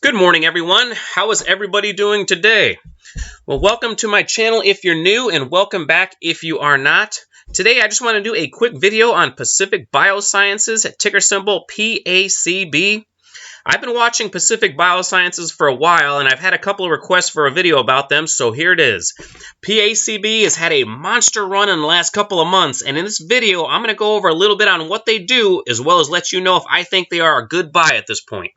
Good morning, everyone. How is everybody doing today? Well, welcome to my channel if you're new, and welcome back if you are not. Today, I just want to do a quick video on Pacific Biosciences, ticker symbol PACB. I've been watching Pacific Biosciences for a while, and I've had a couple of requests for a video about them, so here it is. PACB has had a monster run in the last couple of months, and in this video, I'm going to go over a little bit on what they do, as well as let you know if I think they are a good buy at this point.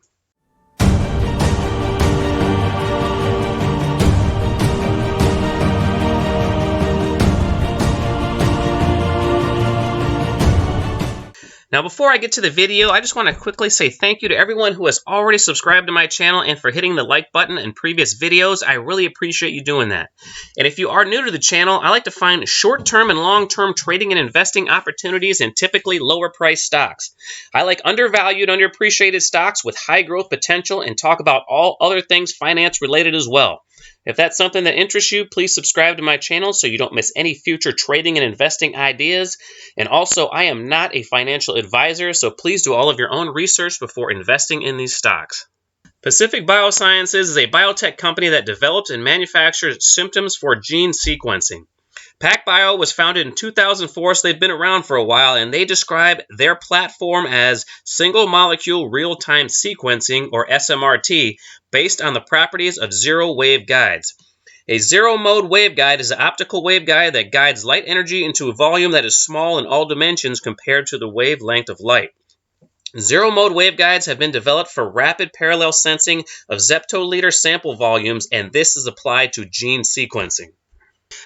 Now, before I get to the video, I just want to quickly say thank you to everyone who has already subscribed to my channel and for hitting the like button in previous videos. I really appreciate you doing that. And if you are new to the channel, I like to find short-term and long-term trading and investing opportunities in typically lower-priced stocks. I like undervalued, underappreciated stocks with high growth potential and talk about all other things finance-related as well. If that's something that interests you, please subscribe to my channel so you don't miss any future trading and investing ideas. And also, I am not a financial advisor, so please do all of your own research before investing in these stocks. Pacific Biosciences is a biotech company that develops and manufactures systems for gene sequencing. PACB was founded in 2004, so they've been around for a while, and they describe their platform as single molecule real-time sequencing, or SMRT, based on the properties of zero-wave guides. A zero-mode waveguide is an optical waveguide that guides light energy into a volume that is small in all dimensions compared to the wavelength of light. Zero-mode waveguides have been developed for rapid parallel sensing of zeptoliter sample volumes, and this is applied to gene sequencing.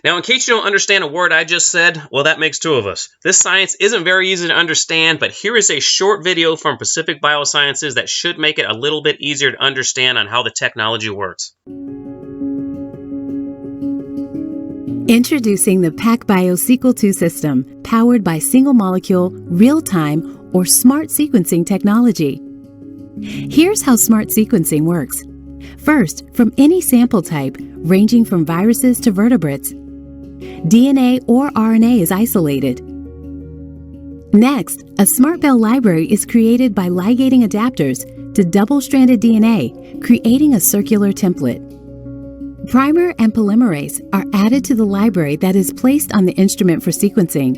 Now, in case you don't understand a word I just said, well, that makes two of us. This science isn't very easy to understand, but here is a short video from Pacific Biosciences that should make it a little bit easier to understand on how the technology works. Introducing the PACB Sequel II system, powered by single-molecule, real-time, or smart sequencing technology. Here's how smart sequencing works. First, from any sample type, ranging from viruses to vertebrates, DNA or RNA is isolated. Next, a SMRTbell library is created by ligating adapters to double-stranded DNA, creating a circular template. Primer and polymerase are added to the library that is placed on the instrument for sequencing.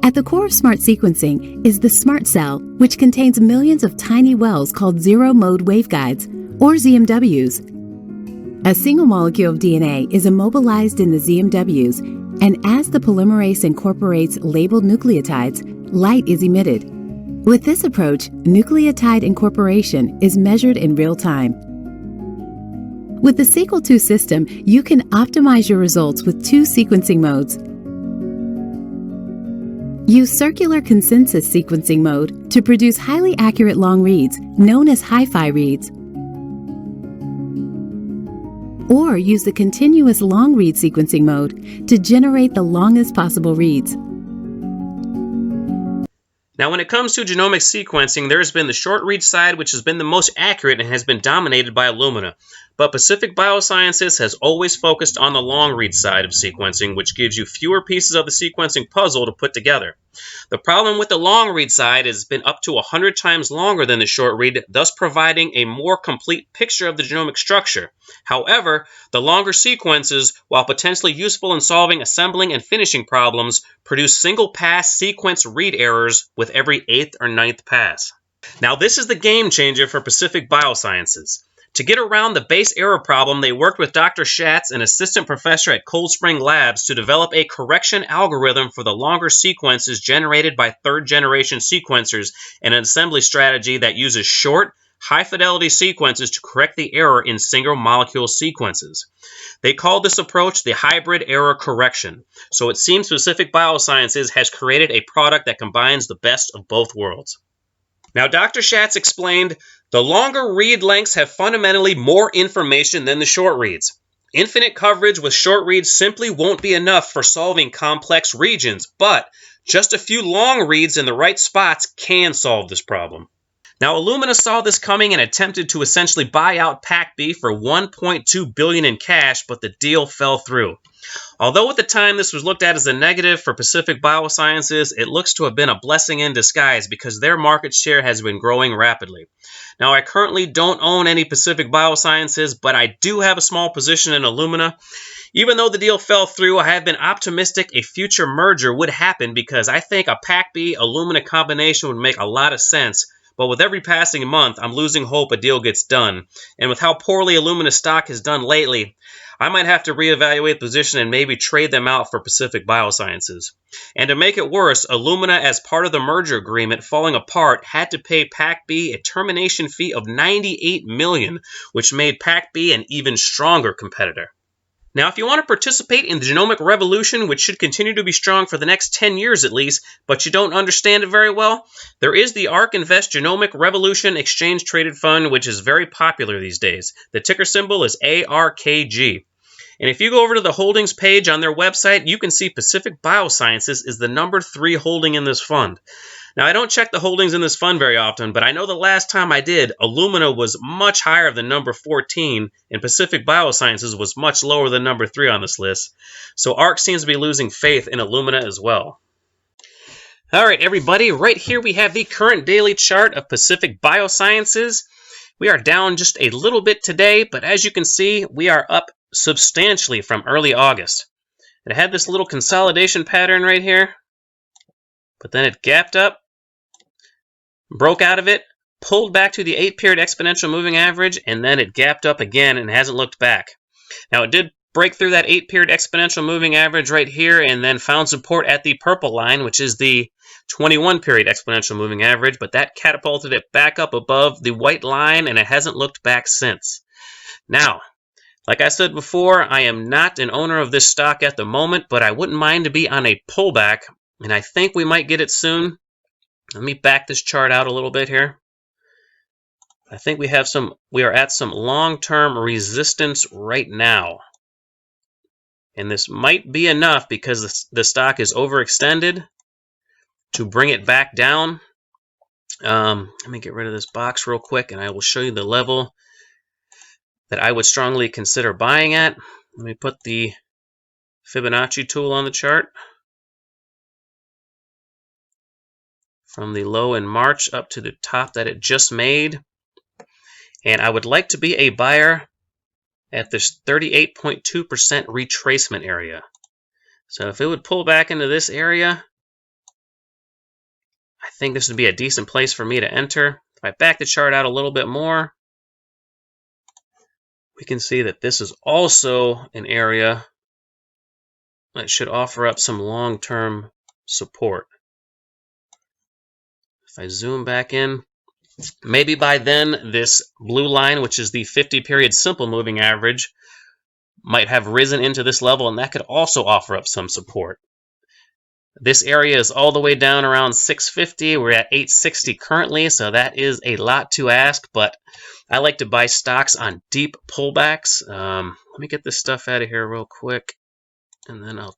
At the core of smart sequencing is the SMRT cell, which contains millions of tiny wells called zero-mode waveguides, or ZMWs. A single molecule of DNA is immobilized in the ZMWs, and as the polymerase incorporates labeled nucleotides, light is emitted. With this approach, nucleotide incorporation is measured in real time. With the Sequel II system, you can optimize your results with two sequencing modes. Use circular consensus sequencing mode to produce highly accurate long reads, known as hi-fi reads. Or use the continuous long read sequencing mode to generate the longest possible reads. Now, when it comes to genomic sequencing, there has been the short read side, which has been the most accurate and has been dominated by Illumina. But Pacific Biosciences has always focused on the long read side of sequencing, which gives you fewer pieces of the sequencing puzzle to put together. The problem with the long read side has been up to 100 times longer than the short read, thus providing a more complete picture of the genomic structure. However, the longer sequences, while potentially useful in solving assembling and finishing problems, produce single-pass sequence read errors with every 8th or 9th pass. Now, this is the game changer for Pacific Biosciences. To get around the base error problem, they worked with Dr. Schatz, an assistant professor at Cold Spring Labs, to develop a correction algorithm for the longer sequences generated by third-generation sequencers and an assembly strategy that uses short, high-fidelity sequences to correct the error in single-molecule sequences. They called this approach the hybrid error correction. So it seems Pacific Biosciences has created a product that combines the best of both worlds. Now, Dr. Schatz explained, the longer read lengths have fundamentally more information than the short reads. Infinite coverage with short reads simply won't be enough for solving complex regions, but just a few long reads in the right spots can solve this problem. Now, Illumina saw this coming and attempted to essentially buy out PACB for $1.2 billion in cash, but the deal fell through. Although at the time this was looked at as a negative for Pacific Biosciences, it looks to have been a blessing in disguise because their market share has been growing rapidly. Now, I currently don't own any Pacific Biosciences, but I do have a small position in Illumina. Even though the deal fell through, I have been optimistic a future merger would happen because I think a PACB-Illumina combination would make a lot of sense. But with every passing month, I'm losing hope a deal gets done. And with how poorly Illumina stock has done lately, I might have to reevaluate the position and maybe trade them out for Pacific Biosciences. And to make it worse, Illumina, as part of the merger agreement falling apart, had to pay PACB a termination fee of $98 million, which made PACB an even stronger competitor. Now, if you want to participate in the genomic revolution, which should continue to be strong for the next 10 years at least, but you don't understand it very well, there is the ARK Invest Genomic Revolution Exchange Traded Fund, which is very popular these days. The ticker symbol is ARKG. And if you go over to the holdings page on their website, you can see Pacific Biosciences is the number 3 holding in this fund. Now, I don't check the holdings in this fund very often, but I know the last time I did, Illumina was much higher than number 14, and Pacific Biosciences was much lower than number 3 on this list. So ARK seems to be losing faith in Illumina as well. All right, everybody, right here we have the current daily chart of Pacific Biosciences. We are down just a little bit today, but as you can see, we are up substantially from early August. It had this little consolidation pattern right here, but then it gapped up, broke out of it, pulled back to the 8-period exponential moving average, and then it gapped up again and hasn't looked back. Now, it did break through that 8-period exponential moving average right here and then found support at the purple line, which is the 21-period exponential moving average, but that catapulted it back up above the white line, and it hasn't looked back since. Now, like I said before, I am not an owner of this stock at the moment, but I wouldn't mind to be on a pullback, and I think we might get it soon. Let me back this chart out a little bit here. I think we are at some long-term resistance right now. And this might be enough because the stock is overextended to bring it back down. Let me get rid of this box real quick, and I will show you the level that I would strongly consider buying at. Let me put the Fibonacci tool on the chart. From the low in March up to the top that it just made. And I would like to be a buyer at this 38.2% retracement area. So if it would pull back into this area, I think this would be a decent place for me to enter. If I back the chart out a little bit more, we can see that this is also an area that should offer up some long-term support. If I zoom back in, maybe by then this blue line, which is the 50-period simple moving average, might have risen into this level, and that could also offer up some support. This area is all the way down around 650. We're at 860 currently, so that is a lot to ask, but I like to buy stocks on deep pullbacks. Let me get this stuff out of here real quick, and then I'll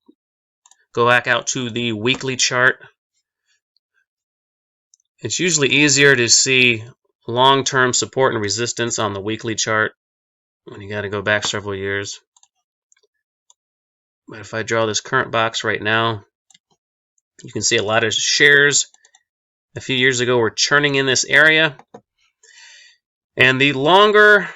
go back out to the weekly chart. It's usually easier to see long-term support and resistance on the weekly chart when you got to go back several years. But if I draw this current box right now, you can see a lot of shares a few years ago were churning in this area. And the longer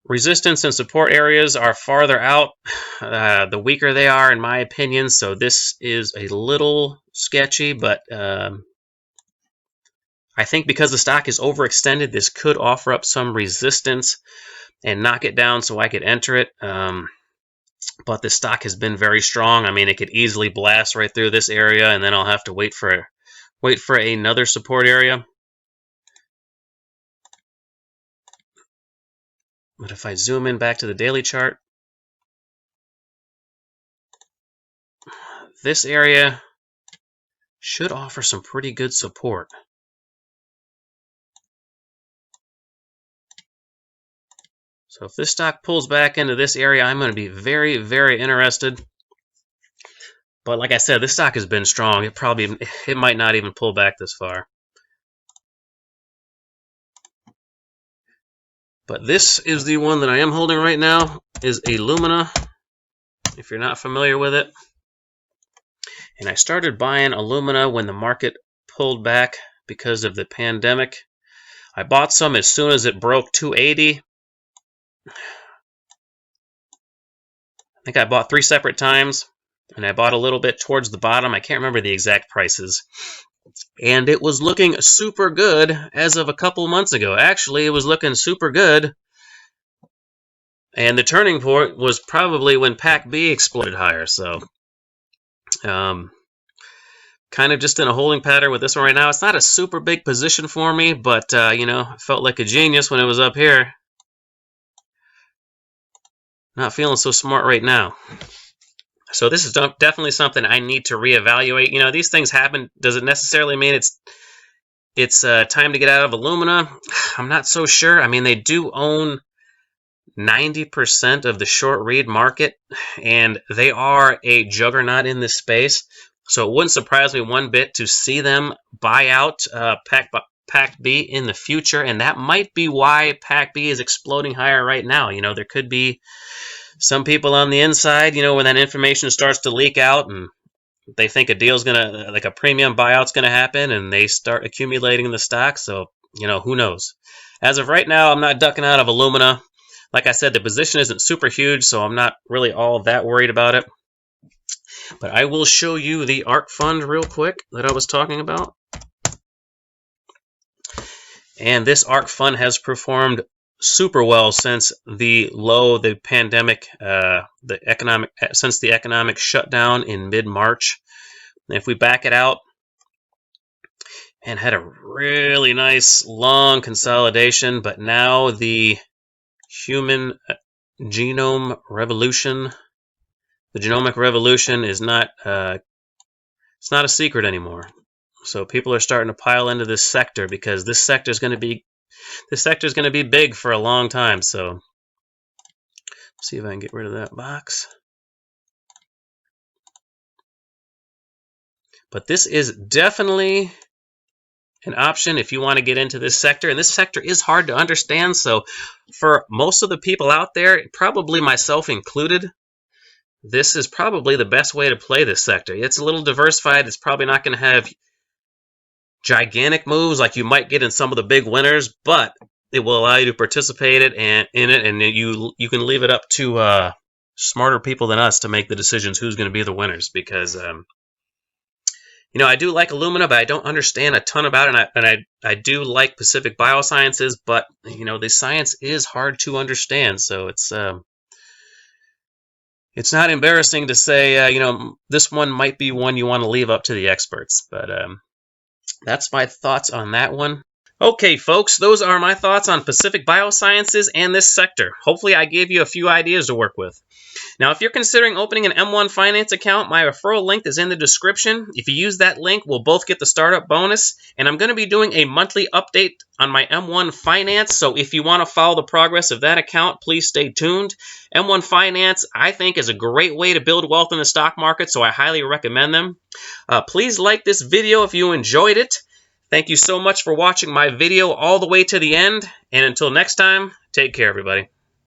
resistance and support areas are farther out, the weaker they are, in my opinion. So this is a little sketchy, but I think because the stock is overextended, this could offer up some resistance and knock it down so I could enter it. But the stock has been very strong. I mean, it could easily blast right through this area, and then I'll have to wait for another support area. But if I zoom in back to the daily chart, this area should offer some pretty good support. So if this stock pulls back into this area, I'm going to be very, very interested. But like I said, this stock has been strong. It might not even pull back this far. But this is the one that I am holding right now, is Illumina, if you're not familiar with it. And I started buying Illumina when the market pulled back because of the pandemic. I bought some as soon as it broke 280. I think I bought 3 separate times, and I bought a little bit towards the bottom. I can't remember the exact prices. And it was looking super good as of a couple months ago. Actually, it was looking super good. And the turning point was probably when PACB exploded higher. So, kind of just in a holding pattern with this one right now. It's not a super big position for me, but, you know, I felt like a genius when it was up here. Not feeling so smart right now. So this is definitely something I need to reevaluate. You know, these things happen. Does it necessarily mean it's time to get out of Illumina? I'm not so sure. I mean, they do own 90% of the short read market, and they are a juggernaut in this space. So it wouldn't surprise me one bit to see them buy out PACB in the future, and that might be why PACB is exploding higher right now. You know, there could be some people on the inside, you know, when that information starts to leak out and they think a deal's gonna, like a premium buyout's gonna happen, and they start accumulating the stock. So, you know, who knows? As of right now, I'm not ducking out of Illumina. Like I said, the position isn't super huge, so I'm not really all that worried about it. But I will show you the ARK fund real quick that I was talking about. And this ARK fund has performed super well since the low, the pandemic, since the economic shutdown in mid-March. If we back it out, and had a really nice long consolidation, but now the human genome revolution, the genomic revolution is not, it's not a secret anymore. So people are starting to pile into this sector because this sector is going to be big for a long time. So let's see if I can get rid of that box. But this is definitely an option if you want to get into this sector. And this sector is hard to understand. So for most of the people out there, probably myself included, this is probably the best way to play this sector. It's a little diversified. It's probably not going to have gigantic moves like you might get in some of the big winners, but it will allow you to participate in it, and you can leave it up to smarter people than us to make the decisions who's going to be the winners. Because you know, I do like Illumina, but I don't understand a ton about it, and I do like Pacific Biosciences, but you know, the science is hard to understand. So it's not embarrassing to say, you know, this one might be one you want to leave up to the experts. But that's my thoughts on that one. Okay, folks, those are my thoughts on Pacific Biosciences and this sector. Hopefully I gave you a few ideas to work with. Now, if you're considering opening an M1 Finance account, my referral link is in the description. If you use that link, we'll both get the startup bonus. And I'm going to be doing a monthly update on my M1 Finance, so if you want to follow the progress of that account, please stay tuned. M1 Finance, I think, is a great way to build wealth in the stock market, so I highly recommend them. Please like this video if you enjoyed it. Thank you so much for watching my video all the way to the end. And until next time, take care, everybody.